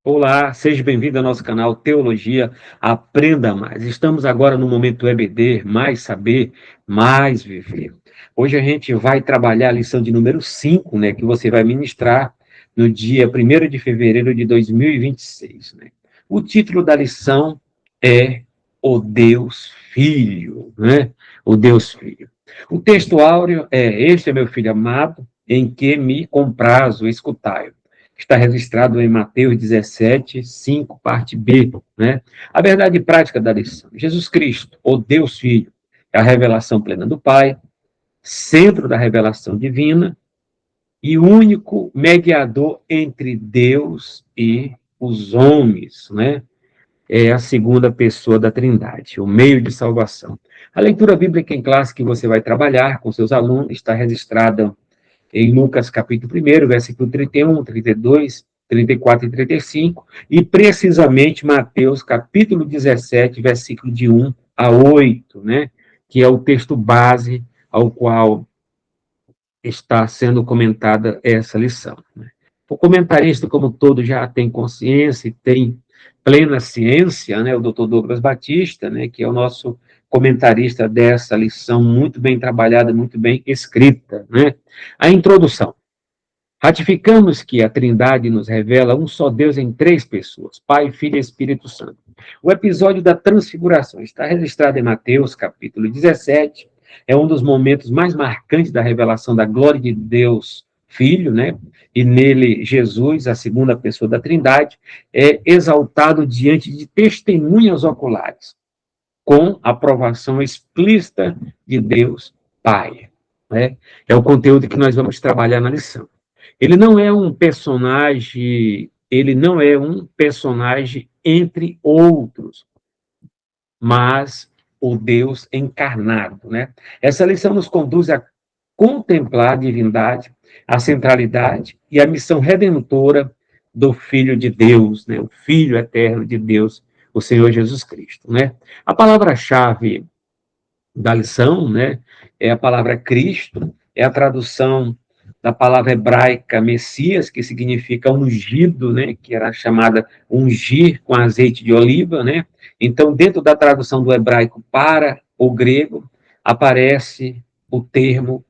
Olá, seja bem-vindo ao nosso canal Teologia Aprenda Mais. Estamos agora no momento EBD, mais saber, mais viver. Hoje a gente vai trabalhar a lição de número 5, né, que você vai ministrar no dia 1º de fevereiro de 2026, né? O título da lição é O Deus Filho, né? O Deus Filho. O texto áureo é: Este é meu filho amado, em que me comprazo, escutai. Está registrado em Mateus 17, 5, parte B, né? A verdade prática da lição. Jesus Cristo, o Deus Filho, é a revelação plena do Pai, centro da revelação divina e único mediador entre Deus e os homens, né? É a segunda pessoa da Trindade, o meio de salvação. A leitura bíblica em classe que você vai trabalhar com seus alunos está registrada em Lucas capítulo 1, versículo 31, 32, 34 e 35, e precisamente Mateus capítulo 17, versículo de 1 a 8, né? Que é o texto base ao qual está sendo comentada essa lição, né? O comentarista, como todo, já tem consciência e tem plena ciência, né? O doutor Douglas Batista, né? Que é o nosso comentarista dessa lição, muito bem trabalhada, muito bem escrita, né? A introdução. Ratificamos que a Trindade nos revela um só Deus em três pessoas, Pai, Filho e Espírito Santo. O episódio da transfiguração está registrado em Mateus, capítulo 17, é um dos momentos mais marcantes da revelação da glória de Deus Filho, né? E nele Jesus, a segunda pessoa da Trindade, é exaltado diante de testemunhas oculares, com a aprovação explícita de Deus Pai, né? É o conteúdo que nós vamos trabalhar na lição. Ele não é um personagem entre outros, mas o Deus encarnado, né? Essa lição nos conduz a contemplar a divindade, a centralidade e a missão redentora do Filho de Deus, né? O Filho eterno de Deus, o Senhor Jesus Cristo, né? A palavra-chave da lição, né, é a palavra Cristo, é a tradução da palavra hebraica Messias, que significa ungido, né, que era chamada ungir com azeite de oliva, né? Então, dentro da tradução do hebraico para o grego, aparece o termo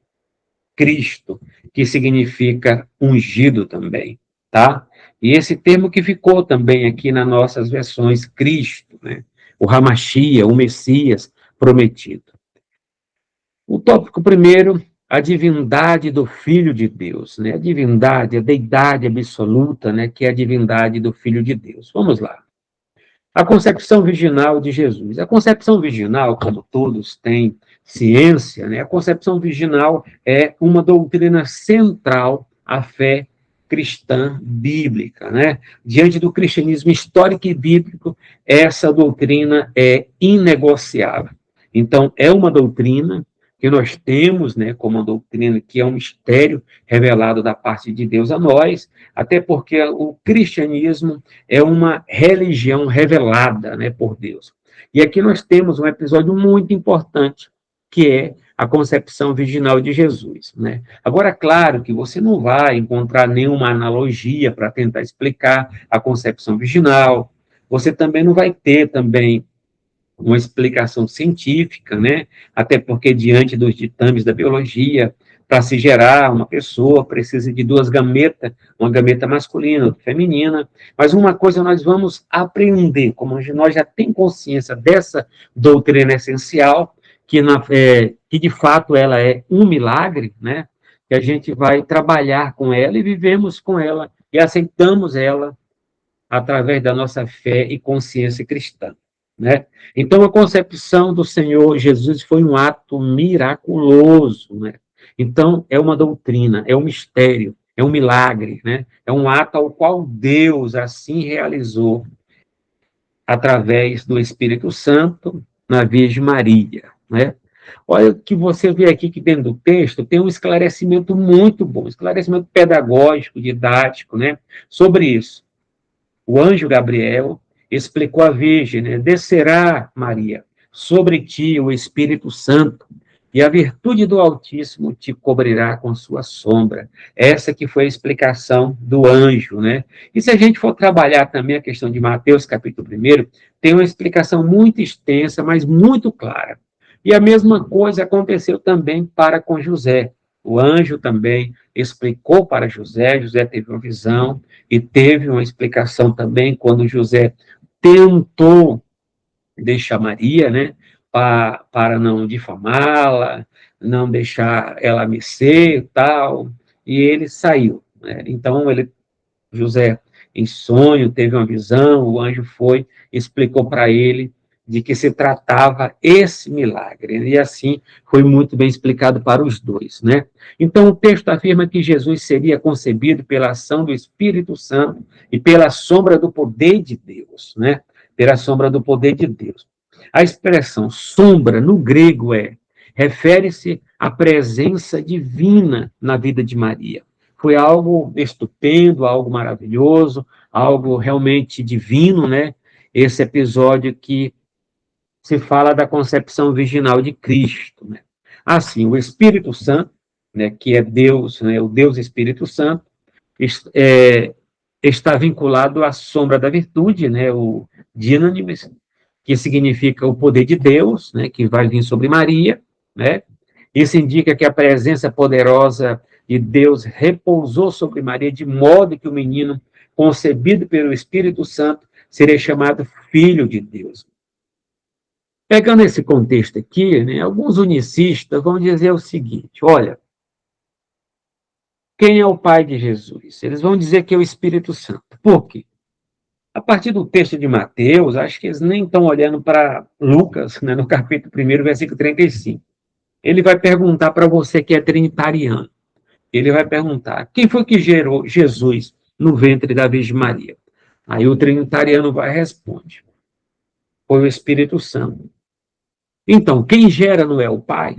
Cristo, que significa ungido também, tá? E esse termo que ficou também aqui nas nossas versões, Cristo, né? O Hamashia, o Messias prometido. O tópico primeiro, a divindade do Filho de Deus, né? A divindade, a deidade absoluta, né? Que é a divindade do Filho de Deus. Vamos lá. A concepção virginal de Jesus. A concepção virginal, como todos têm ciência, né? A concepção virginal é uma doutrina central à fé cristã bíblica, né? Diante do cristianismo histórico e bíblico, essa doutrina é inegociável. Então, é uma doutrina que nós temos, né, como uma doutrina que é um mistério revelado da parte de Deus a nós, até porque o cristianismo é uma religião revelada, né, por Deus. E aqui nós temos um episódio muito importante, que é a concepção virginal de Jesus, né? Agora, claro que você não vai encontrar nenhuma analogia para tentar explicar a concepção virginal, você também não vai ter também uma explicação científica, né? Até porque, diante dos ditames da biologia, para se gerar uma pessoa, precisa de duas gametas, uma gameta masculina, outra feminina, mas uma coisa nós vamos aprender, como nós já temos consciência dessa doutrina essencial, que de fato ela é um milagre, né? Que a gente vai trabalhar com ela e vivemos com ela, e aceitamos ela através da nossa fé e consciência cristã, né? Então, a concepção do Senhor Jesus foi um ato miraculoso, né? Então, é uma doutrina, é um mistério, é um milagre, né? É um ato ao qual Deus assim realizou através do Espírito Santo na Virgem Maria, né? Olha o que você vê aqui que dentro do texto tem um esclarecimento muito bom, um esclarecimento pedagógico, didático, né? Sobre isso. O anjo Gabriel explicou à Virgem, né? Descerá, Maria, sobre ti o Espírito Santo, e a virtude do Altíssimo te cobrirá com sua sombra. Essa que foi a explicação do anjo, né? E se a gente for trabalhar também a questão de Mateus, capítulo 1, tem uma explicação muito extensa, mas muito clara. E a mesma coisa aconteceu também para com José. O anjo também explicou para José, José teve uma visão e teve uma explicação também quando José tentou deixar Maria, né, para não difamá-la, não deixar ela a mercê e tal, e ele saiu, né? Então, José, em sonho, teve uma visão, o anjo foi, explicou para ele de que se tratava esse milagre, e assim foi muito bem explicado para os dois, né? Então, o texto afirma que Jesus seria concebido pela ação do Espírito Santo e pela sombra do poder de Deus, né? Pela sombra do poder de Deus. A expressão sombra, no grego, refere-se à presença divina na vida de Maria. Foi algo estupendo, algo maravilhoso, algo realmente divino, né? Esse episódio que se fala da concepção virginal de Cristo, né? Assim, o Espírito Santo, né, que é Deus, né, o Deus Espírito Santo, é, está vinculado à sombra da virtude, né, o Dynamis, que significa o poder de Deus, né, que vai vir sobre Maria, né? Isso indica que a presença poderosa de Deus repousou sobre Maria, de modo que o menino, concebido pelo Espírito Santo, seria chamado Filho de Deus. Pegando esse contexto aqui, né, alguns unicistas vão dizer o seguinte: olha, quem é o pai de Jesus? Eles vão dizer que é o Espírito Santo. Por quê? A partir do texto de Mateus, acho que eles nem estão olhando para Lucas, né, no capítulo 1, versículo 35. Ele vai perguntar para você que é trinitariano. Ele vai perguntar: quem foi que gerou Jesus no ventre da Virgem Maria? Aí o trinitariano vai responder: foi o Espírito Santo. Então, quem gera não é o Pai?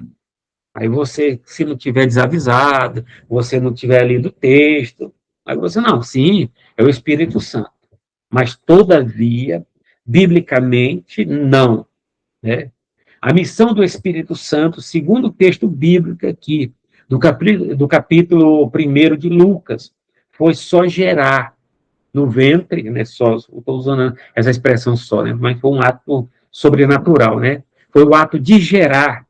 Aí você, se não tiver desavisado, você não tiver lido o texto, aí você, não, sim, é o Espírito Santo. Mas, todavia, biblicamente, não, né? A missão do Espírito Santo, segundo o texto bíblico aqui, do capítulo 1 de Lucas, foi só gerar no ventre, né? Só, estou usando essa expressão só, né? Mas foi um ato sobrenatural, né? Foi o ato de gerar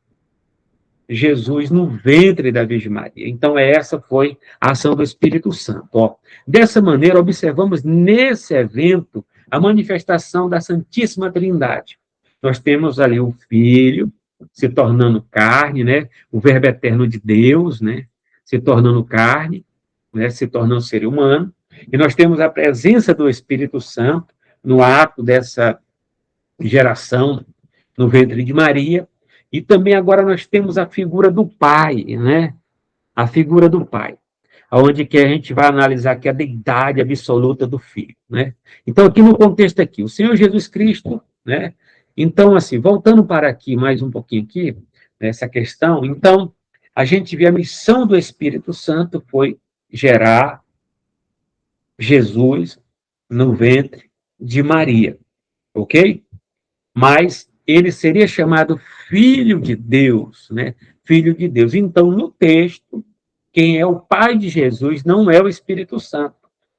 Jesus no ventre da Virgem Maria. Então, essa foi a ação do Espírito Santo. Ó. Dessa maneira, observamos nesse evento a manifestação da Santíssima Trindade. Nós temos ali o Filho se tornando carne, né? O Verbo eterno de Deus, né? Se tornando carne, né? Se tornando ser humano. E nós temos a presença do Espírito Santo no ato dessa geração no ventre de Maria. E também agora nós temos a figura do Pai, né? A figura do Pai, onde que a gente vai analisar aqui a deidade absoluta do Filho, né? Então, aqui no contexto aqui, o Senhor Jesus Cristo, né? Então, assim, voltando para aqui, mais um pouquinho aqui, nessa questão, então, a gente vê a missão do Espírito Santo foi gerar Jesus no ventre de Maria, ok? Mas ele seria chamado Filho de Deus, né? Filho de Deus. Então, no texto, quem é o Pai de Jesus não é o Espírito Santo,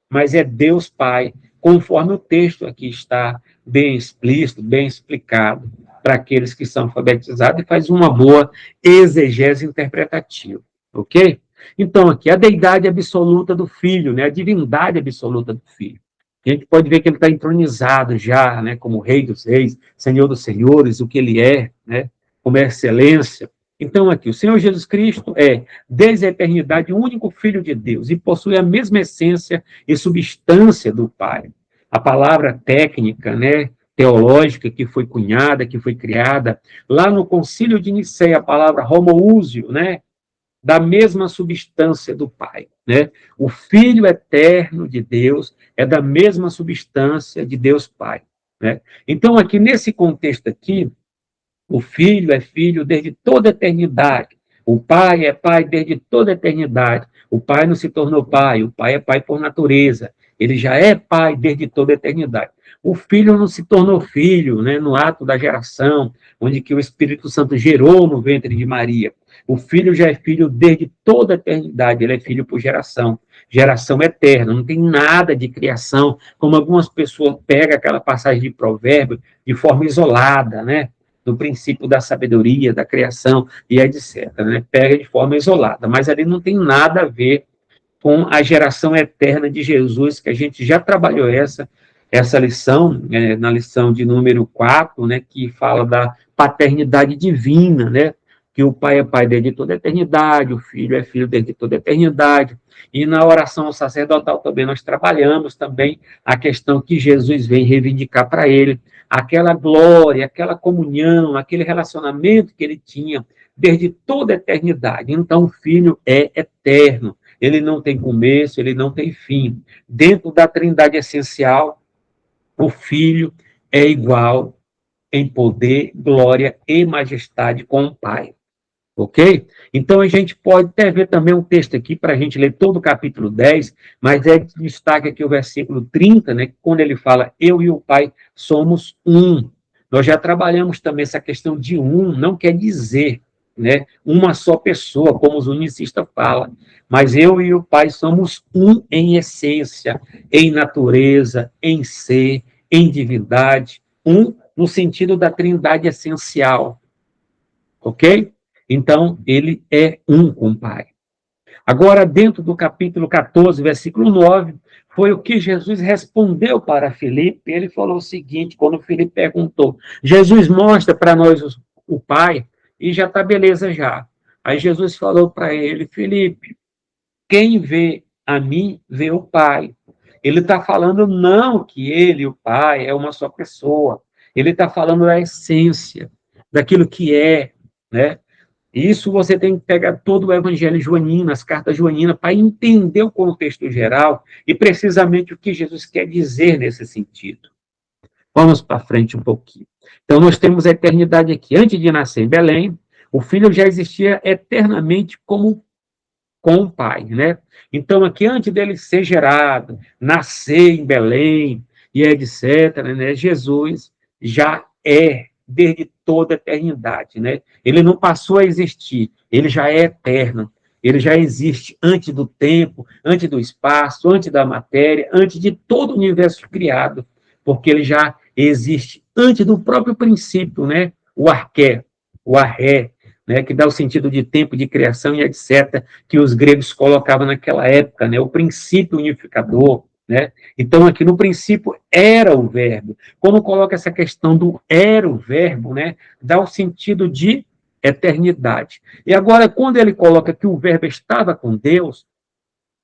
mas é Deus Pai, conforme o texto aqui está bem explícito, bem explicado para aqueles que são alfabetizados e faz uma boa exegese interpretativa, ok? Então, aqui, a deidade absoluta do Filho, né? A divindade absoluta do Filho. A gente pode ver que ele está entronizado já, né, como Rei dos Reis, Senhor dos Senhores, o que ele é, né, como é excelência. Então, aqui, o Senhor Jesus Cristo é, desde a eternidade, o único Filho de Deus e possui a mesma essência e substância do Pai. A palavra técnica, né, teológica que foi cunhada, que foi criada, lá no Concílio de Nicéia, a palavra homoúsio, né, da mesma substância do Pai, né? O Filho eterno de Deus é da mesma substância de Deus Pai, né? Então, aqui nesse contexto aqui, o Filho é filho desde toda a eternidade. O Pai é Pai desde toda a eternidade. O Pai não se tornou Pai, o Pai é Pai por natureza. Ele já é Pai desde toda a eternidade. O Filho não se tornou filho, né, no ato da geração, onde que o Espírito Santo gerou no ventre de Maria. O Filho já é filho desde toda a eternidade, ele é filho por geração, geração eterna, não tem nada de criação, como algumas pessoas pegam aquela passagem de Provérbio de forma isolada, né, do princípio da sabedoria, da criação e etc. Né? Pega de forma isolada, mas ali não tem nada a ver com a geração eterna de Jesus, que a gente já trabalhou essa lição, na lição de número 4, né, que fala da paternidade divina, né, que o Pai é Pai desde toda a eternidade, o Filho é Filho desde toda a eternidade, e na oração sacerdotal também nós trabalhamos também a questão que Jesus vem reivindicar para ele, aquela glória, aquela comunhão, aquele relacionamento que ele tinha desde toda a eternidade. Então, o Filho é eterno, ele não tem começo, ele não tem fim. Dentro da Trindade essencial, o Filho é igual em poder, glória e majestade com o Pai. Ok? Então, a gente pode até ver também um texto aqui, para a gente ler todo o capítulo 10, mas destaque aqui o versículo 30, né, quando ele fala, eu e o Pai somos um. Nós já trabalhamos também essa questão de um, não quer dizer, né, uma só pessoa, como os unicistas falam, mas eu e o Pai somos um em essência, em natureza, em ser, em divindade, um no sentido da trindade essencial, ok? Então, ele é um com o Pai. Agora, dentro do capítulo 14, versículo 9, foi o que Jesus respondeu para Filipe. Ele falou o seguinte, quando Filipe perguntou, Jesus mostra para nós o Pai, e já está beleza já. Aí Jesus falou para ele, Filipe, quem vê a mim, vê o Pai. Ele está falando não que ele e o Pai é uma só pessoa. Ele está falando da essência, daquilo que é, né? Isso você tem que pegar todo o Evangelho joanino, as cartas joaninas, para entender o contexto geral e precisamente o que Jesus quer dizer nesse sentido. Vamos para frente um pouquinho. Então, nós temos a eternidade aqui. Antes de nascer em Belém, o Filho já existia eternamente como com o Pai, né? Então, aqui, antes dele ser gerado, nascer em Belém e etc., né, Jesus já é desde toda a eternidade, né? Ele não passou a existir, ele já é eterno, ele já existe antes do tempo, antes do espaço, antes da matéria, antes de todo o universo criado, porque ele já existe antes do próprio princípio, né? O arqué, o arré, né, que dá o sentido de tempo, de criação e etc., que os gregos colocavam naquela época, né, o princípio unificador. Né? Então, aqui no princípio era o verbo. Quando coloca essa questão do era o verbo, né, dá o sentido de eternidade. E agora, quando ele coloca que o verbo estava com Deus,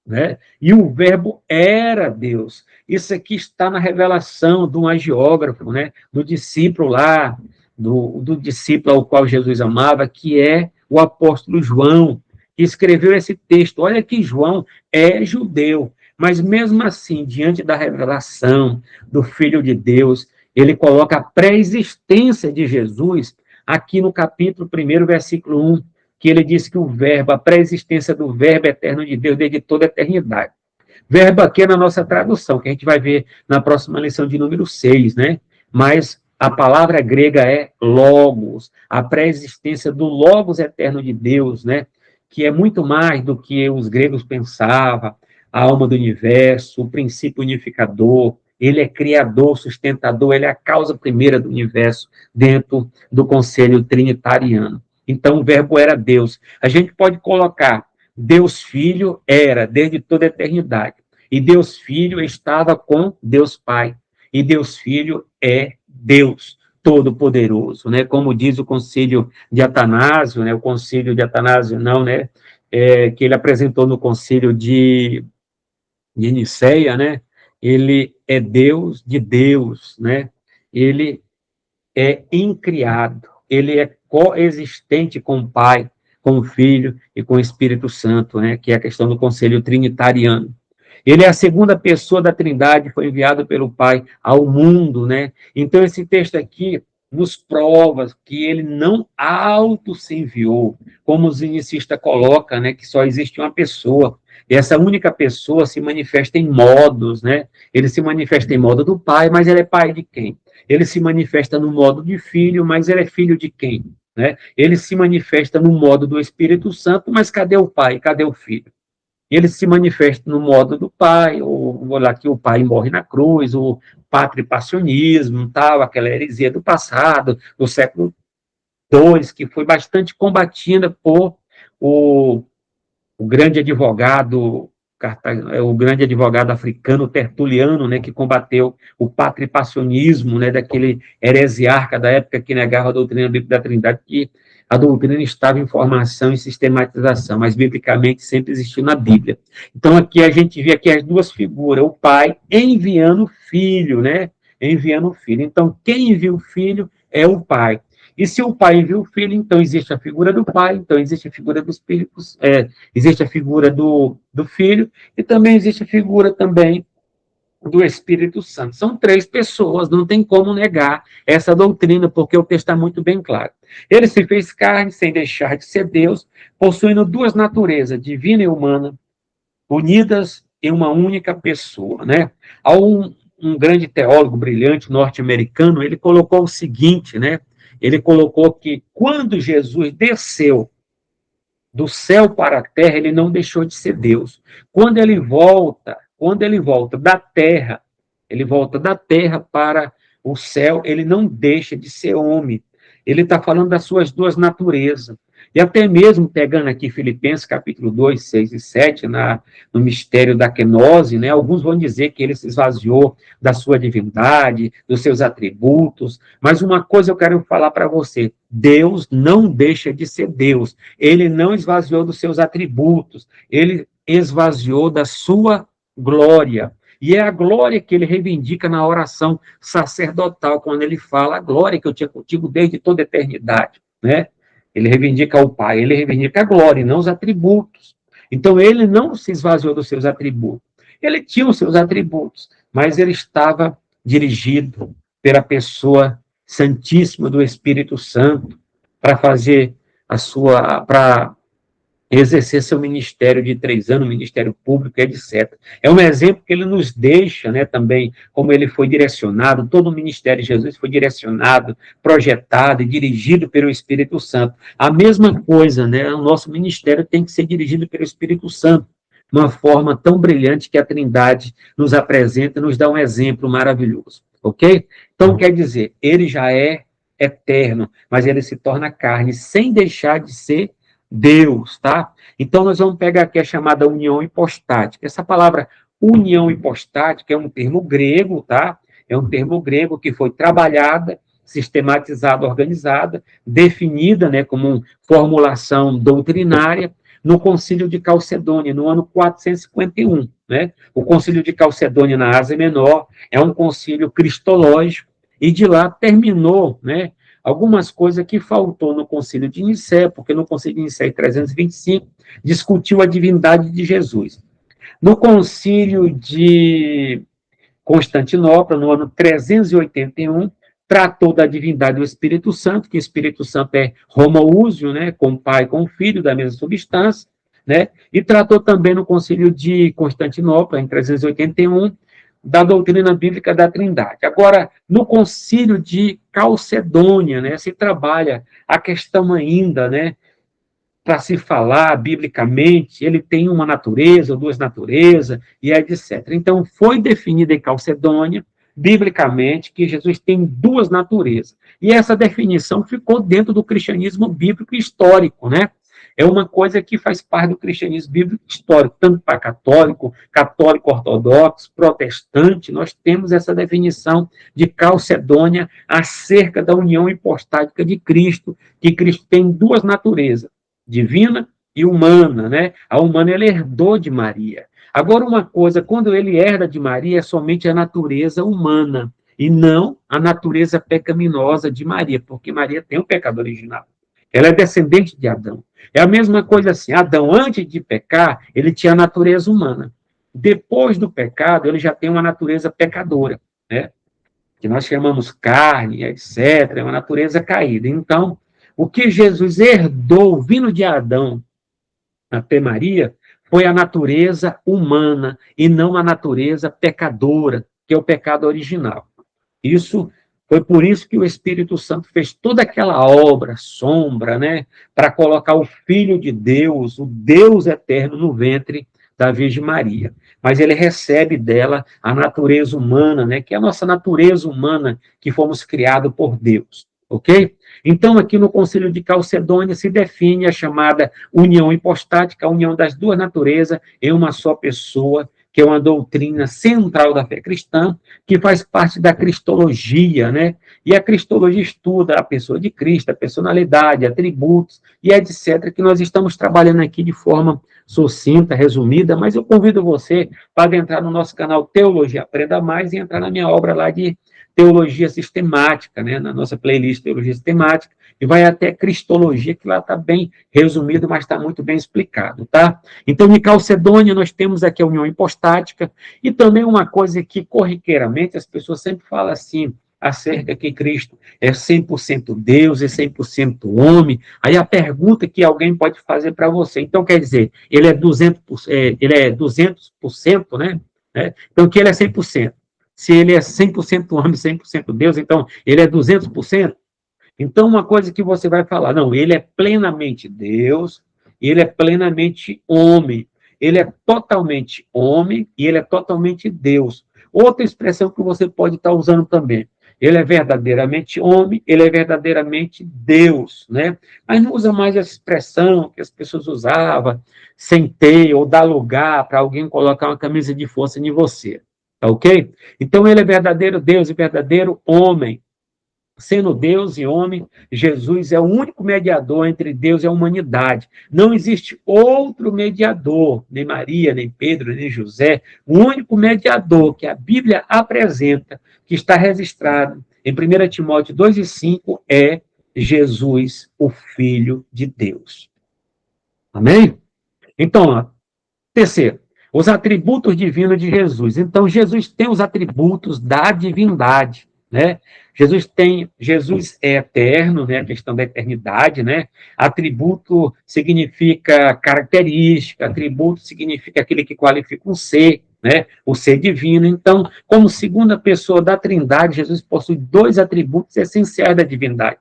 né, e o verbo era Deus, isso aqui está na revelação de um agiógrafo, né, do discípulo lá, do discípulo ao qual Jesus amava, que é o apóstolo João, que escreveu esse texto. Olha que João é judeu, mas mesmo assim, diante da revelação do Filho de Deus, ele coloca a pré-existência de Jesus aqui no capítulo 1, versículo 1, que ele diz que o verbo, a pré-existência do verbo eterno de Deus desde toda a eternidade. Verbo aqui é na nossa tradução, que a gente vai ver na próxima lição de número 6, né? Mas a palavra grega é logos, a pré-existência do logos eterno de Deus, né? Que é muito mais do que os gregos pensavam, a alma do universo, o princípio unificador, ele é criador, sustentador, ele é a causa primeira do universo dentro do conselho trinitariano. Então, o verbo era Deus. A gente pode colocar Deus Filho era desde toda a eternidade. E Deus Filho estava com Deus Pai. E Deus Filho é Deus Todo-Poderoso, né? Como diz o concílio de Atanásio, né? O concílio de Atanásio, não, né? Que ele apresentou no concílio de Nicéia, né? Ele é Deus de Deus, né? Ele é incriado, ele é coexistente com o Pai, com o Filho e com o Espírito Santo, né? Que é a questão do conselho trinitariano. Ele é a segunda pessoa da Trindade, foi enviado pelo Pai ao mundo, né? Então, esse texto aqui nos prova que ele não auto se enviou, como os inicistas colocam, né, que só existe uma pessoa, e essa única pessoa se manifesta em modos, né? Ele se manifesta em modo do pai, mas ele é pai de quem? Ele se manifesta no modo de filho, mas ele é filho de quem? Né? Ele se manifesta no modo do Espírito Santo, mas cadê o pai? Cadê o filho? Ele se manifesta no modo do pai, ou lá que o pai morre na cruz, o patripassionismo, tal, aquela heresia do passado, do século II, que foi bastante combatida por o, o grande advogado o grande advogado africano Tertuliano, né, que combateu o patripassionismo, né, daquele heresiarca da época que negava a doutrina bíblica da Trindade, que a doutrina estava em formação e sistematização, mas biblicamente sempre existiu na Bíblia. Então aqui a gente vê aqui as duas figuras, o pai enviando o filho, né, enviando o filho. Então quem envia o filho é o pai. E se o pai envia o filho, então existe a figura do pai, então existe a figura dos filhos, existe a figura do filho, e também existe a figura também do Espírito Santo. São três pessoas, não tem como negar essa doutrina, porque o texto está muito bem claro. Ele se fez carne sem deixar de ser Deus, possuindo duas naturezas, divina e humana, unidas em uma única pessoa, né? Há um grande teólogo brilhante norte-americano, ele colocou o seguinte, né? Ele colocou que quando Jesus desceu do céu para a terra, ele não deixou de ser Deus. Quando ele volta da terra, ele volta da terra para o céu, ele não deixa de ser homem. Ele está falando das suas duas naturezas. E até mesmo pegando aqui Filipenses capítulo 2, 6 e 7, no mistério da quenose, né, alguns vão dizer que ele se esvaziou da sua divindade, dos seus atributos, mas uma coisa eu quero falar para você, Deus não deixa de ser Deus, ele não esvaziou dos seus atributos, ele esvaziou da sua glória. E é a glória que ele reivindica na oração sacerdotal, quando ele fala a glória que eu tinha contigo desde toda a eternidade, né? Ele reivindica o Pai, ele reivindica a glória, e não os atributos. Então, ele não se esvaziou dos seus atributos. Ele tinha os seus atributos, mas ele estava dirigido pela pessoa santíssima do Espírito Santo para fazer para exercer seu ministério de 3 anos, ministério público, etc. É um exemplo que ele nos deixa, né, também, como ele foi direcionado, todo o ministério de Jesus foi direcionado, projetado e dirigido pelo Espírito Santo. A mesma coisa, né, o nosso ministério tem que ser dirigido pelo Espírito Santo, de uma forma tão brilhante que a Trindade nos apresenta, nos dá um exemplo maravilhoso, ok? Então, quer dizer, ele já é eterno, mas ele se torna carne, sem deixar de ser Deus, tá? Então, nós vamos pegar aqui a chamada união hipostática. Essa palavra união hipostática é um termo grego, tá? É um termo grego que foi trabalhada, sistematizada, organizada, definida, né, como uma formulação doutrinária no Concílio de Calcedônia, no ano 451, né? O Concílio de Calcedônia na Ásia Menor é um concílio cristológico e de lá terminou, né, algumas coisas que faltou no Concílio de Nicéia, porque no Concílio de Nicéia, em 325, discutiu a divindade de Jesus. No Concílio de Constantinopla, no ano 381, tratou da divindade do Espírito Santo, que o Espírito Santo é homoúsio, né, com o Pai e com o Filho, da mesma substância, né, e tratou também no Concílio de Constantinopla, em 381, da doutrina bíblica da Trindade. Agora, no Concílio de Calcedônia, né, se trabalha a questão ainda, né, para se falar biblicamente, ele tem uma natureza, ou duas naturezas, e etc. Então, foi definido em Calcedônia, biblicamente, que Jesus tem duas naturezas. E essa definição ficou dentro do cristianismo bíblico histórico, né? É uma coisa que faz parte do cristianismo bíblico histórico, tanto para católico, católico ortodoxo, protestante, nós temos essa definição de Calcedônia acerca da união hipostática de Cristo, que Cristo tem duas naturezas, divina e humana, né? A humana ele herdou de Maria. Agora, uma coisa, quando ele herda de Maria, é somente a natureza humana, e não a natureza pecaminosa de Maria, porque Maria tem o pecado original. Ela é descendente de Adão. É a mesma coisa assim, Adão, antes de pecar, ele tinha a natureza humana. Depois do pecado, ele já tem uma natureza pecadora, né? que nós chamamos carne, etc., é uma natureza caída. Então, o que Jesus herdou vindo de Adão até Maria foi a natureza humana e não a natureza pecadora, que é o pecado original. Isso foi por isso que o Espírito Santo fez toda aquela obra, sombra, né, para colocar o Filho de Deus, o Deus eterno, no ventre da Virgem Maria. Mas ele recebe dela a natureza humana, né, que é a nossa natureza humana que fomos criados por Deus, ok? Então, aqui no Concílio de Calcedônia se define a chamada união hipostática, a união das duas naturezas em uma só pessoa, que é uma doutrina central da fé cristã, que faz parte da cristologia, né? E a cristologia estuda a pessoa de Cristo, a personalidade, atributos e etc., que nós estamos trabalhando aqui de forma sucinta, resumida, mas eu convido você para entrar no nosso canal Teologia Aprenda Mais e entrar na minha obra lá de teologia sistemática, né? Na nossa playlist Teologia Sistemática, e vai até Cristologia, que lá está bem resumido, mas está muito bem explicado, tá? Então, em Calcedônia, nós temos aqui a união hipostática, e também uma coisa que, corriqueiramente, as pessoas sempre falam assim, acerca que Cristo é 100% Deus e 100% homem. Aí a pergunta que alguém pode fazer para você, então quer dizer, ele é 200%, né? Então que ele é 100%. Se ele é 100% homem, 100% Deus, então ele é 200%. Então uma coisa que você vai falar, não, ele é plenamente Deus, ele é plenamente homem. Ele é totalmente homem e ele é totalmente Deus. Outra expressão que você pode estar usando também. Ele é verdadeiramente homem, ele é verdadeiramente Deus, né? Mas não usa mais essa expressão que as pessoas usavam, sem ter ou dar lugar para alguém colocar uma camisa de força em você, tá ok? Então ele é verdadeiro Deus e verdadeiro homem. Sendo Deus e homem, Jesus é o único mediador entre Deus e a humanidade. Não existe outro mediador, nem Maria, nem Pedro, nem José. O único mediador que a Bíblia apresenta, que está registrado em 1 Timóteo 2:5, é Jesus, o Filho de Deus. Amém? Então, terceiro, os atributos divinos de Jesus. Então, Jesus tem os atributos da divindade, né? Jesus é eterno, né? A questão da eternidade, né? Atributo significa característica, atributo significa aquele que qualifica um ser, né? O ser divino. Então, como segunda pessoa da Trindade, Jesus possui dois atributos essenciais da divindade,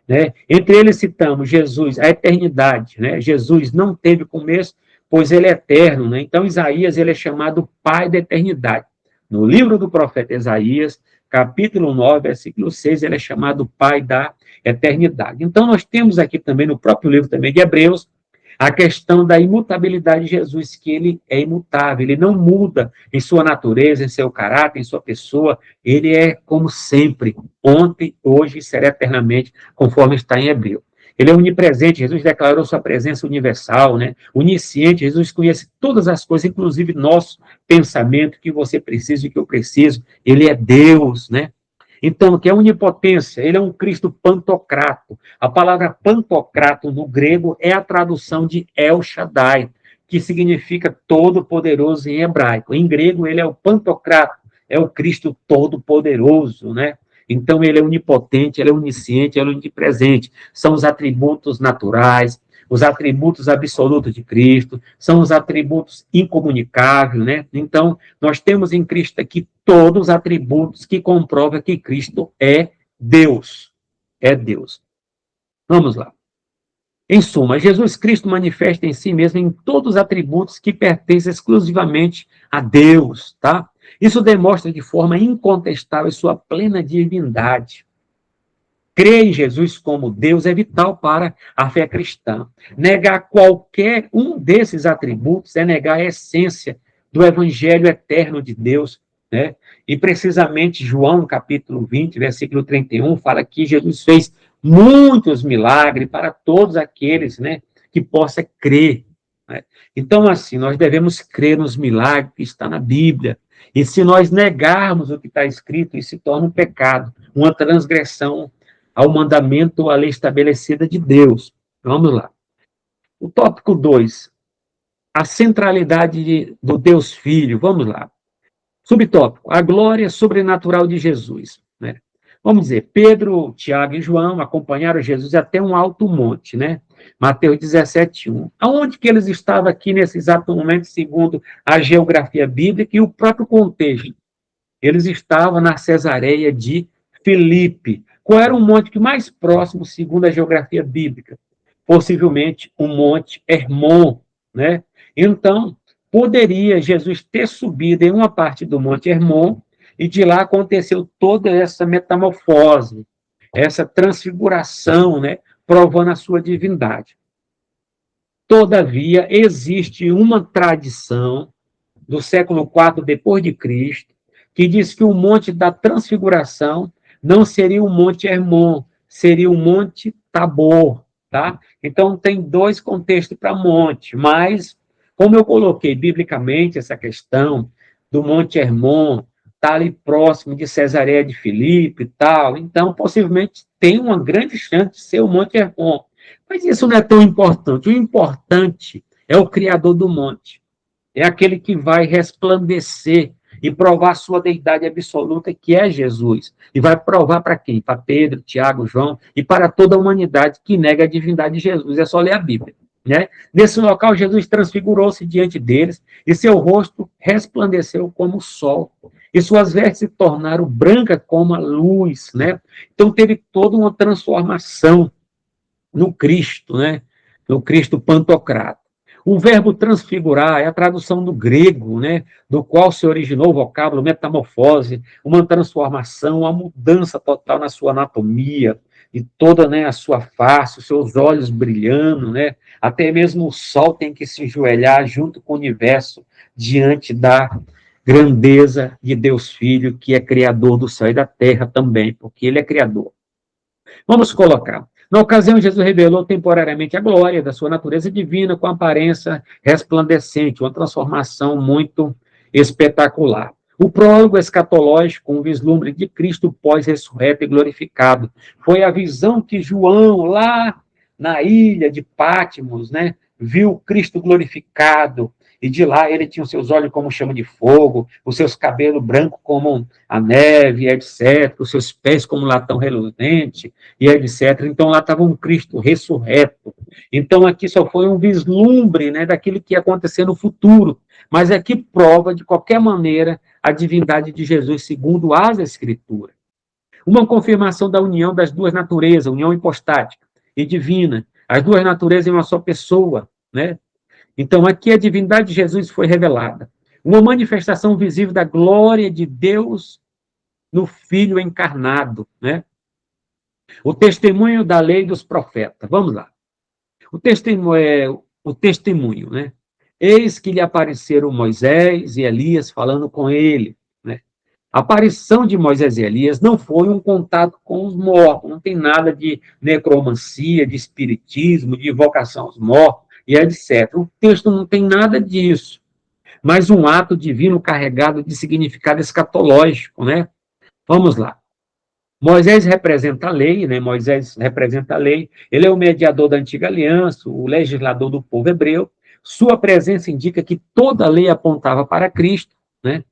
né? Entre eles citamos Jesus, a eternidade, né? Jesus não teve começo, pois ele é eterno, né? Então Isaías ele é chamado Pai da eternidade. No livro do profeta Isaías, capítulo 9, versículo 6, ele é chamado Pai da eternidade. Então nós temos aqui também no próprio livro também de Hebreus a questão da imutabilidade de Jesus, que ele é imutável, ele não muda em sua natureza, em seu caráter, em sua pessoa, ele é como sempre, ontem, hoje e será eternamente, conforme está em Hebreu. Ele é onipresente, Jesus declarou sua presença universal, né? Onisciente, Jesus conhece todas as coisas, inclusive nosso pensamento, que você precisa e que eu preciso. Ele é Deus, né? Então, que é onipotência, ele é um Cristo pantocrato. A palavra pantocrato no grego é a tradução de El Shaddai, que significa todo-poderoso em hebraico. Em grego, ele é o pantocrato, é o Cristo todo-poderoso, né? Então, ele é onipotente, ele é onisciente, ele é onipresente. São os atributos naturais, os atributos absolutos de Cristo, são os atributos incomunicáveis, né? Então, nós temos em Cristo aqui todos os atributos que comprovam que Cristo é Deus. É Deus. Vamos lá. Em suma, Jesus Cristo manifesta em si mesmo em todos os atributos que pertencem exclusivamente a Deus, tá? Isso demonstra de forma incontestável sua plena divindade. Crer em Jesus como Deus é vital para a fé cristã. Negar qualquer um desses atributos é negar a essência do evangelho eterno de Deus, né? E precisamente João, capítulo 20, versículo 31, fala que Jesus fez muitos milagres para todos aqueles, né, que possa crer, né? Então, assim, nós devemos crer nos milagres que está na Bíblia. E se nós negarmos o que está escrito, isso se torna um pecado, uma transgressão ao mandamento, à lei estabelecida de Deus. Vamos lá. O tópico 2, a centralidade do Deus Filho. Vamos lá. Subtópico, a glória sobrenatural de Jesus, né? Vamos dizer, Pedro, Tiago e João acompanharam Jesus até um alto monte, né? Mateus 17:1. Aonde que eles estavam aqui nesse exato momento, segundo a geografia bíblica e o próprio contexto? Eles estavam na Cesareia de Filipe. Qual era o monte que mais próximo, segundo a geografia bíblica? Possivelmente o Monte Hermon, né? Então, poderia Jesus ter subido em uma parte do Monte Hermon e de lá aconteceu toda essa metamorfose, essa transfiguração, né? Provando a sua divindade. Todavia, existe uma tradição do século IV depois de Cristo, que diz que o Monte da Transfiguração não seria o Monte Hermon, seria o Monte Tabor, tá? Então tem dois contextos para monte, mas como eu coloquei biblicamente essa questão do Monte Hermon, tá ali próximo de Cesareia de Filipe e tal, então possivelmente tem uma grande chance de ser o Monte Hermon. Mas isso não é tão importante. O importante é o Criador do monte. É aquele que vai resplandecer e provar sua deidade absoluta, que é Jesus. E vai provar para quem? Para Pedro, Tiago, João e para toda a humanidade que nega a divindade de Jesus. É só ler a Bíblia. Né? Nesse local, Jesus transfigurou-se diante deles e seu rosto resplandeceu como o sol. E suas vestes se tornaram brancas como a luz. Né? Então, teve toda uma transformação no Cristo, né? No Cristo Pantocrato. O verbo transfigurar é a tradução do grego, né, do qual se originou o vocábulo metamorfose, uma transformação, uma mudança total na sua anatomia, e toda, né, a sua face, os seus olhos brilhando, né, até mesmo o sol tem que se ajoelhar junto com o universo diante da grandeza de Deus Filho, que é criador do céu e da terra também, porque ele é criador. Vamos colocar. Na ocasião, Jesus revelou temporariamente a glória da sua natureza divina com aparência resplandecente, uma transformação muito espetacular. O prólogo escatológico, um vislumbre de Cristo pós-ressurreto e glorificado, foi a visão que João, lá na ilha de Patmos, né, viu Cristo glorificado, e de lá ele tinha os seus olhos como chama de fogo, os seus cabelos brancos como a neve, etc., os seus pés como latão reluzente, e etc. Então lá estava um Cristo ressurreto. Então aqui só foi um vislumbre, né, daquilo que ia acontecer no futuro, mas aqui prova, de qualquer maneira, a divindade de Jesus, segundo as Escrituras. Uma confirmação da união das duas naturezas, união hipostática e divina, as duas naturezas em uma só pessoa, né? Então, aqui a divindade de Jesus foi revelada. Uma manifestação visível da glória de Deus no Filho encarnado, né? O testemunho da lei dos profetas. Vamos lá. O testemunho é o testemunho, né? Eis que lhe apareceram Moisés e Elias falando com ele, né? A aparição de Moisés e Elias não foi um contato com os mortos, não tem nada de necromancia, de espiritismo, de invocação aos mortos, e etc. O texto não tem nada disso, mas um ato divino carregado de significado escatológico, né? Vamos lá. Moisés representa a lei, né? Moisés representa a lei, ele é o mediador da antiga aliança, o legislador do povo hebreu. Sua presença indica que toda a lei apontava para Cristo, né?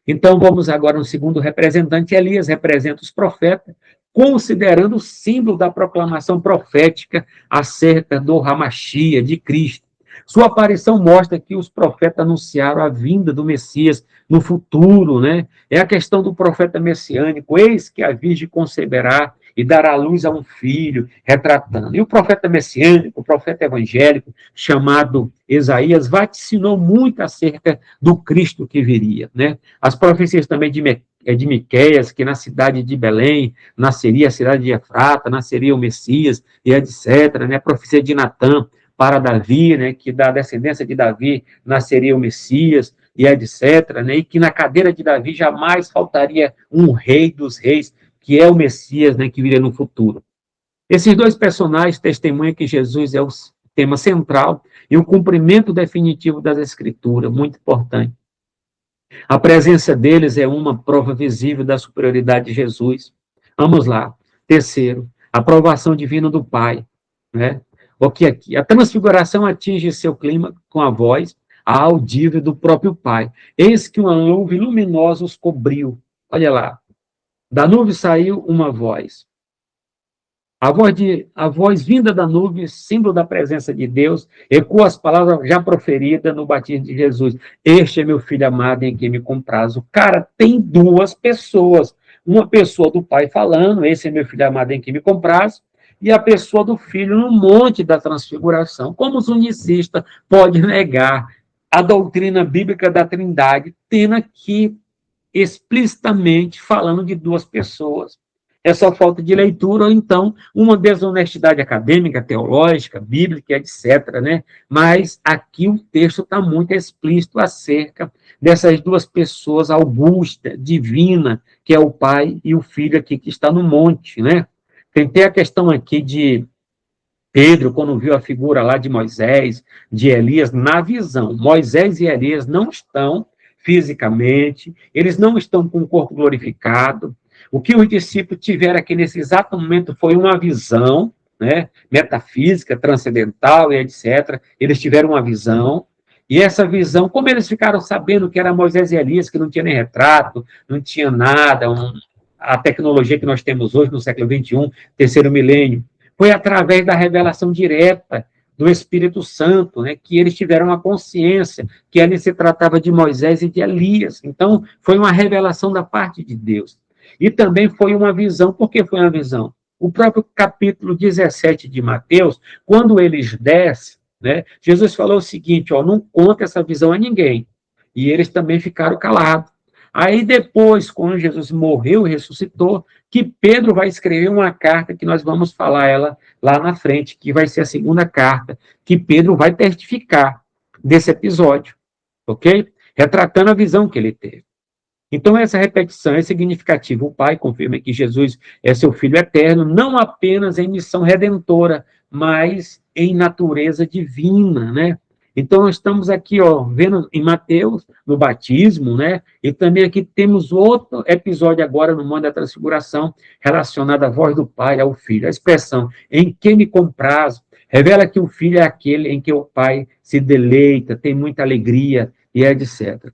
Então, vamos agora no segundo representante. Elias representa os profetas, considerando o símbolo da proclamação profética acerca do Hamashia, de Cristo. Sua aparição mostra que os profetas anunciaram a vinda do Messias no futuro, né? É a questão do profeta messiânico, eis que a virgem conceberá e dará à luz a um filho, retratando. E o profeta messiânico, o profeta evangélico, chamado Isaías, vaticinou muito acerca do Cristo que viria, né? As profecias também de Miqueias, que na cidade de Belém nasceria a cidade de Efrata, nasceria o Messias, e etc., né? A profecia de Natã para Davi, né? Que da descendência de Davi nasceria o Messias, e etc., né? E que na cadeira de Davi jamais faltaria um rei dos reis, que é o Messias, né? Que viria no futuro. Esses dois personagens testemunham que Jesus é o tema central e o cumprimento definitivo das Escrituras, muito importante. A presença deles é uma prova visível da superioridade de Jesus. Vamos lá. Terceiro, a aprovação divina do Pai, né? O que aqui? A transfiguração atinge seu clima com a voz audível do próprio Pai. Eis que uma nuvem luminosa os cobriu. Olha lá. Da nuvem saiu uma voz. A voz vinda da nuvem, símbolo da presença de Deus, ecoa as palavras já proferidas no batismo de Jesus. Este é meu filho amado em quem me comprazo. Cara, tem duas pessoas. Uma pessoa do pai falando, esse é meu filho amado em quem me comprazo, e a pessoa do filho no monte da transfiguração. Como os unicistas podem negar a doutrina bíblica da Trindade, tendo aqui explicitamente falando de duas pessoas? É só falta de leitura ou então uma desonestidade acadêmica, teológica, bíblica, etc., né? Mas aqui o texto está muito explícito acerca dessas duas pessoas augusta, divina, que é o Pai e o Filho aqui que está no monte, né? Tem a questão aqui de Pedro, quando viu a figura lá de Moisés, de Elias, na visão. Moisés e Elias não estão fisicamente, eles não estão com o corpo glorificado. O que os discípulos tiveram aqui nesse exato momento foi uma visão, né, metafísica, transcendental e etc. Eles tiveram uma visão, e essa visão, como eles ficaram sabendo que era Moisés e Elias, que não tinha nem retrato, não tinha nada, a tecnologia que nós temos hoje no século XXI, terceiro milênio, foi através da revelação direta do Espírito Santo, né, que eles tiveram a consciência que ali se tratava de Moisés e de Elias. Então, foi uma revelação da parte de Deus. E também foi uma visão. Por que foi uma visão? O próprio capítulo 17 de Mateus, quando eles descem, né, Jesus falou o seguinte, ó, não conta essa visão a ninguém. E eles também ficaram calados. Aí depois, quando Jesus morreu e ressuscitou, que Pedro vai escrever uma carta que nós vamos falar ela lá na frente, que vai ser a segunda carta, que Pedro vai testificar desse episódio, ok? Retratando a visão que ele teve. Então, essa repetição é significativa. O Pai confirma que Jesus é seu Filho eterno, não apenas em missão redentora, mas em natureza divina, né? Então, nós estamos aqui, ó, vendo em Mateus, no batismo, né? E também aqui temos outro episódio agora no Monte da Transfiguração, relacionado à voz do Pai ao Filho. A expressão, em que me comprazo, revela que o Filho é aquele em que o Pai se deleita, tem muita alegria e etc.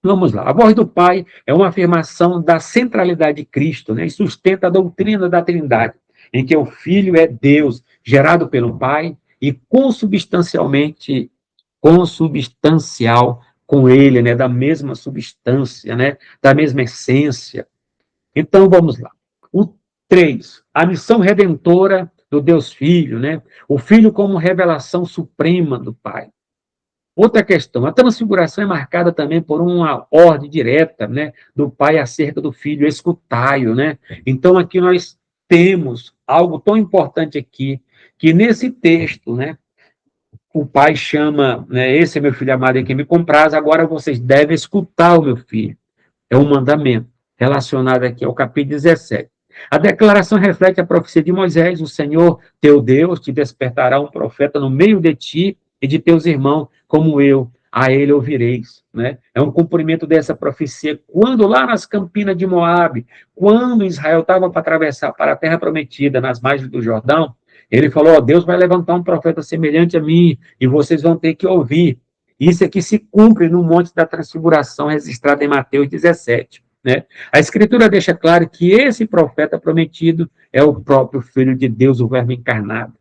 Vamos lá. A voz do Pai é uma afirmação da centralidade de Cristo, né? E sustenta a doutrina da Trindade, em que o Filho é Deus, gerado pelo Pai e consubstancial com ele, né? Da mesma substância, né? Da mesma essência. Então, vamos lá. O 3, a missão redentora do Deus Filho, né? O Filho como revelação suprema do Pai. Outra questão, a transfiguração é marcada também por uma ordem direta, né, do pai acerca do filho, escutai-o, né? Então, aqui nós temos algo tão importante aqui, que nesse texto, né, o pai chama, né, esse é meu filho amado em quem me compraz, agora vocês devem escutar o meu filho. É um mandamento relacionado aqui ao capítulo 17. A declaração reflete a profecia de Moisés, o Senhor, teu Deus, te despertará um profeta no meio de ti e de teus irmãos, como eu, a ele ouvireis. Né? É um cumprimento dessa profecia. Quando lá nas campinas de Moabe, quando Israel estava para atravessar para a terra prometida, nas margens do Jordão, ele falou, oh, Deus vai levantar um profeta semelhante a mim, e vocês vão ter que ouvir. Isso aqui se cumpre no Monte da Transfiguração, registrado em Mateus 17. Né? A Escritura deixa claro que esse profeta prometido é o próprio Filho de Deus, o Verbo encarnado.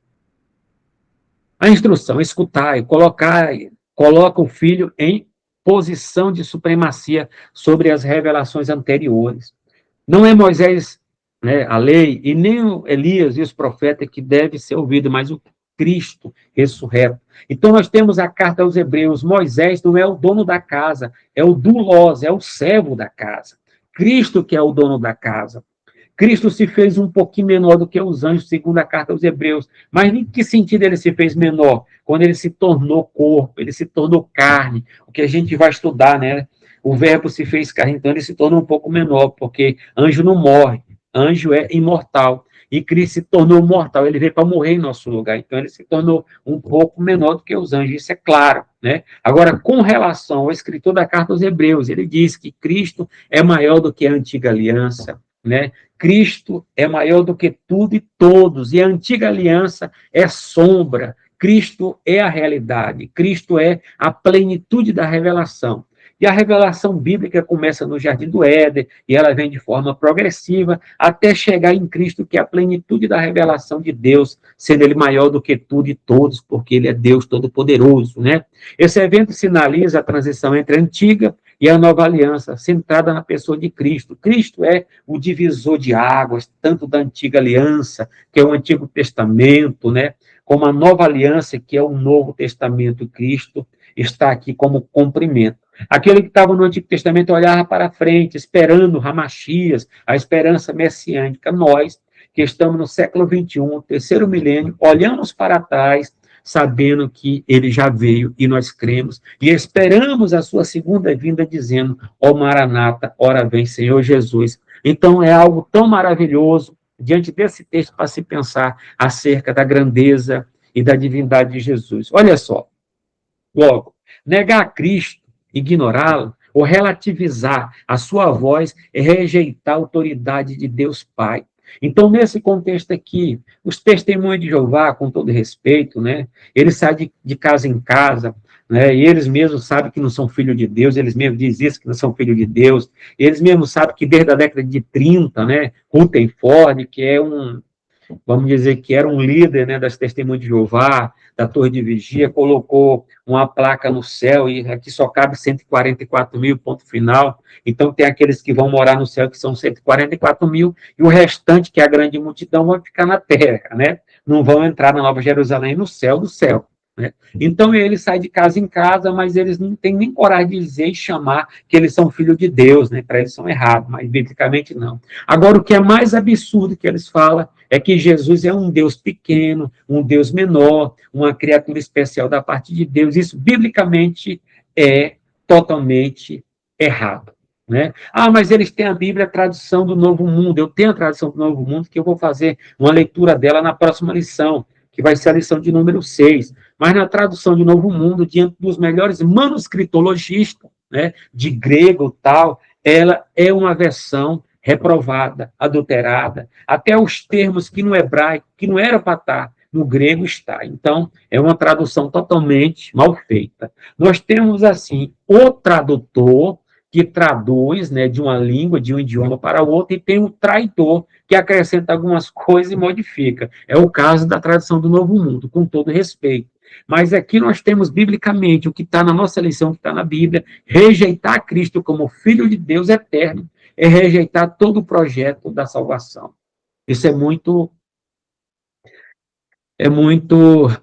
A instrução, escutar, coloca o Filho em posição de supremacia sobre as revelações anteriores. Não é Moisés, né, a lei, e nem Elias e os profetas que deve ser ouvido, mas o Cristo ressurreto. Então, nós temos a carta aos Hebreus. Moisés não é o dono da casa, é o doulos, é o servo da casa. Cristo que é o dono da casa. Cristo se fez um pouquinho menor do que os anjos, segundo a carta aos Hebreus. Mas em que sentido ele se fez menor? Quando ele se tornou corpo, ele se tornou carne. O que a gente vai estudar, né? O verbo se fez carne, então ele se torna um pouco menor, porque anjo não morre, anjo é imortal. E Cristo se tornou mortal, ele veio para morrer em nosso lugar, então ele se tornou um pouco menor do que os anjos, isso é claro, né? Agora, com relação ao escritor da carta aos Hebreus, ele diz que Cristo é maior do que a antiga aliança, né? Cristo é maior do que tudo e todos, e a antiga aliança é sombra, Cristo é a realidade, Cristo é a plenitude da revelação. E a revelação bíblica começa no Jardim do Éden, e ela vem de forma progressiva, até chegar em Cristo, que é a plenitude da revelação de Deus, sendo ele maior do que tudo e todos, porque ele é Deus Todo-Poderoso, né? Esse evento sinaliza a transição entre a antiga e a nova aliança, centrada na pessoa de Cristo. Cristo é o divisor de águas, tanto da antiga aliança, que é o Antigo Testamento, né? Como a nova aliança, que é o Novo Testamento. Cristo está aqui como cumprimento. Aquele que estava no Antigo Testamento olhava para frente, esperando o Hamachias, a esperança messiânica. Nós, que estamos no século XXI, terceiro milênio, olhamos para trás, sabendo que ele já veio e nós cremos e esperamos a sua segunda vinda, dizendo: ó Maranata, ora vem, Senhor Jesus. Então é algo tão maravilhoso diante desse texto para se pensar acerca da grandeza e da divindade de Jesus. Olha só, logo, negar Cristo, ignorá-lo ou relativizar a sua voz é rejeitar a autoridade de Deus Pai. Então, nesse contexto aqui, os testemunhos de Jeová, com todo respeito, né, eles saem de casa em casa, né, e eles mesmos sabem que não são filhos de Deus, eles mesmos dizem isso, que não são filhos de Deus, eles mesmos sabem que desde a década de 30, né, Rutherford, que é vamos dizer que era um líder, né, das Testemunhas de Jeová, da Torre de Vigia, colocou uma placa no céu, e aqui só cabe 144 mil, ponto final. Então, tem aqueles que vão morar no céu, que são 144 mil, e o restante, que é a grande multidão, vai ficar na terra, né? Não vão entrar na Nova Jerusalém, no céu do céu. Né? Então, eles saem de casa em casa, mas eles não têm nem coragem de dizer e chamar que eles são filhos de Deus, né? Para eles são errados, mas biblicamente não. Agora, o que é mais absurdo que eles falam é que Jesus é um Deus pequeno, um Deus menor, uma criatura especial da parte de Deus. Isso, biblicamente, é totalmente errado. Né? Ah, mas eles têm a Bíblia, a tradução do Novo Mundo. Eu tenho a tradução do Novo Mundo, que eu vou fazer uma leitura dela na próxima lição, que vai ser a lição de número 6. Mas na tradução de Novo Mundo, diante dos melhores manuscritologistas, né, de grego tal, ela é uma versão reprovada, adulterada, até os termos que no hebraico, que não era para estar, no grego está. Então, é uma tradução totalmente mal feita. Nós temos, assim, o tradutor, que traduz, né, de uma língua, de um idioma para outro, e tem o traidor, que acrescenta algumas coisas e modifica. É o caso da tradução do Novo Mundo, com todo respeito. Mas aqui nós temos, biblicamente, o que está na nossa lição, o que está na Bíblia: rejeitar Cristo como Filho de Deus eterno é rejeitar todo o projeto da salvação. Isso é muito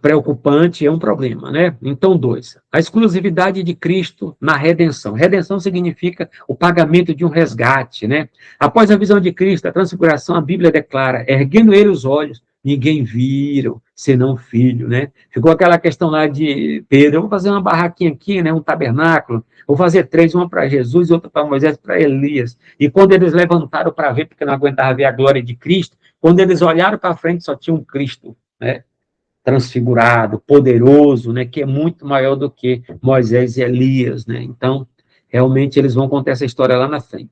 preocupante, é um problema, né? Então, 2, a exclusividade de Cristo na redenção. Redenção significa o pagamento de um resgate, né? Após a visão de Cristo, a transfiguração, a Bíblia declara: erguendo ele os olhos, ninguém viram, senão o Filho, né? Ficou aquela questão lá de Pedro: eu vou fazer uma barraquinha aqui, né? Um tabernáculo, vou fazer 3, uma para Jesus, outra para Moisés, para Elias. E quando eles levantaram para ver, porque não aguentavam ver a glória de Cristo, quando eles olharam para frente, só tinha um Cristo, né? Transfigurado, poderoso, né, que é muito maior do que Moisés e Elias, né? Então, realmente eles vão contar essa história lá na frente.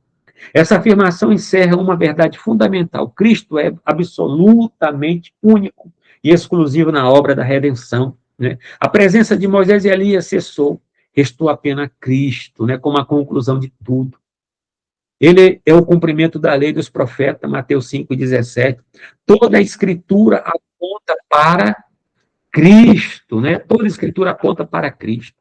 Essa afirmação encerra uma verdade fundamental: Cristo é absolutamente único e exclusivo na obra da redenção, né? A presença de Moisés e Elias cessou, restou apenas Cristo, né, como a conclusão de tudo. Ele é o cumprimento da lei dos profetas, Mateus 5,17. Toda a escritura aponta para Cristo, né? Toda a escritura aponta para Cristo.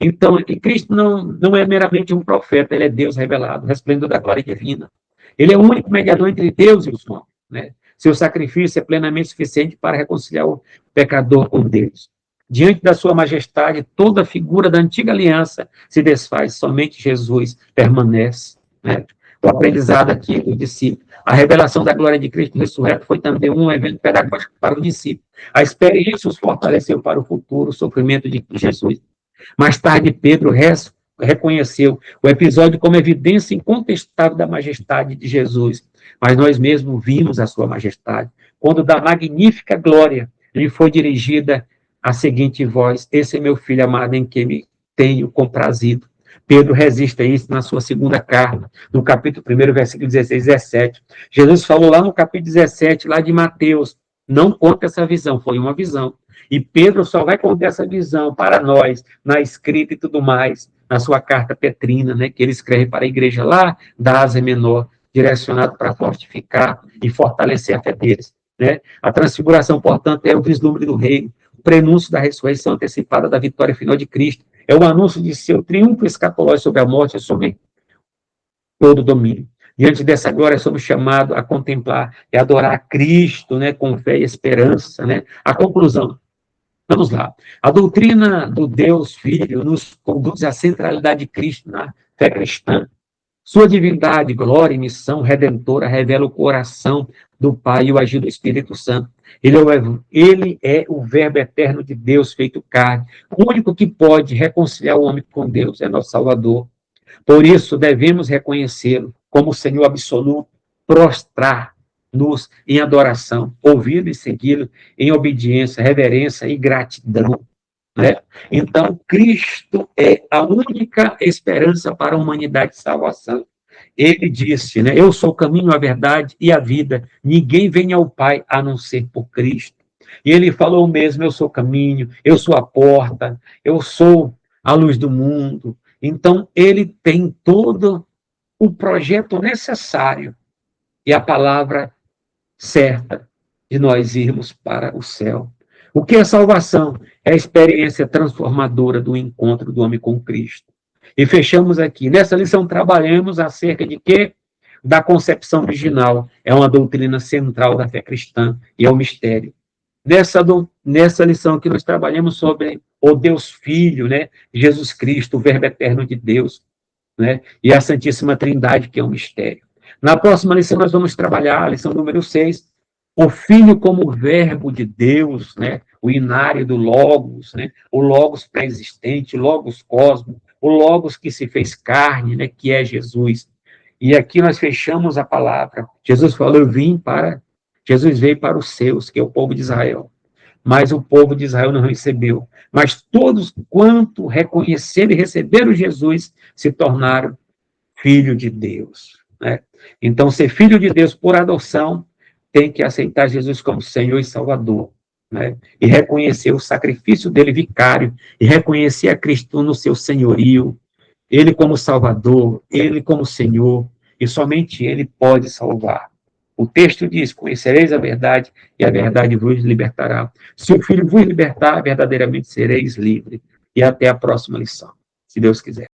Então, e Cristo não é meramente um profeta, ele é Deus revelado, resplendor da glória divina. Ele é o único mediador entre Deus e os homens, né? Seu sacrifício é plenamente suficiente para reconciliar o pecador com Deus. Diante da sua majestade, toda figura da antiga aliança se desfaz, somente Jesus permanece, né? O aprendizado aqui do discípulo. A revelação da glória de Cristo ressurreto foi também um evento pedagógico para o discípulo. A experiência os fortaleceu para o futuro, o sofrimento de Jesus. Mais tarde, Pedro reconheceu o episódio como evidência incontestável da majestade de Jesus. Mas nós mesmos vimos a sua majestade, quando da magnífica glória lhe foi dirigida a seguinte voz: esse é meu filho amado em quem me tenho comprazido. Pedro resiste a isso na sua segunda carta, no capítulo 1, versículo 16 e 17. Jesus falou lá no capítulo 17, lá de Mateus: não conta essa visão, foi uma visão. E Pedro só vai contar essa visão para nós, na escrita e tudo mais, na sua carta Petrina, né, que ele escreve para a igreja lá da Ásia Menor, direcionado para fortificar e fortalecer a fé deles. Né? A transfiguração, portanto, é o vislumbre do reino, o prenúncio da ressurreição antecipada da vitória final de Cristo, é o anúncio de seu triunfo escatológico sobre a morte e sobre todo o domínio. Diante dessa glória, somos chamados a contemplar e adorar a Cristo, né, com fé e esperança. Né? A conclusão, vamos lá. A doutrina do Deus Filho nos conduz à centralidade de Cristo na fé cristã. Sua divindade, glória e missão redentora revela o coração do Pai e o agir do Espírito Santo. Ele é o Verbo eterno de Deus feito carne. O único que pode reconciliar o homem com Deus é nosso Salvador. Por isso, devemos reconhecê-lo como o Senhor absoluto, prostrar-nos em adoração, ouvi-lo e segui-lo em obediência, reverência e gratidão. Né? Então, Cristo é a única esperança para a humanidade de salvação. Ele disse, né, eu sou o caminho, a verdade e a vida. Ninguém vem ao Pai a não ser por Cristo. E ele falou mesmo, eu sou o caminho, eu sou a porta, eu sou a luz do mundo. Então, ele tem todo o projeto necessário e a palavra certa de nós irmos para o céu. O que é salvação? É a experiência transformadora do encontro do homem com Cristo. E fechamos aqui. Nessa lição trabalhamos acerca de quê? Da concepção original. É uma doutrina central da fé cristã e é o mistério. Nessa lição que nós trabalhamos sobre o Deus Filho, né? Jesus Cristo, o Verbo eterno de Deus, né? E a Santíssima Trindade, que é um mistério. Na próxima lição nós vamos trabalhar a lição número 6, o Filho como Verbo de Deus, né? O inário do Logos, né? O Logos pré-existente, o Logos cósmico, o Logos que se fez carne, né? Que é Jesus. E aqui nós fechamos a palavra. Jesus falou, Jesus veio para os seus, que é o povo de Israel. Mas o povo de Israel não recebeu. Mas todos quanto reconheceram e receberam Jesus se tornaram filho de Deus. Né? Então, ser filho de Deus por adoção tem que aceitar Jesus como Senhor e Salvador. Né? E reconhecer o sacrifício dele vicário, e reconhecer a Cristo no seu senhorio, ele como Salvador, ele como Senhor, e somente ele pode salvar. O texto diz, conhecereis a verdade, e a verdade vos libertará. Se o Filho vos libertar, verdadeiramente sereis livres. E até a próxima lição, se Deus quiser.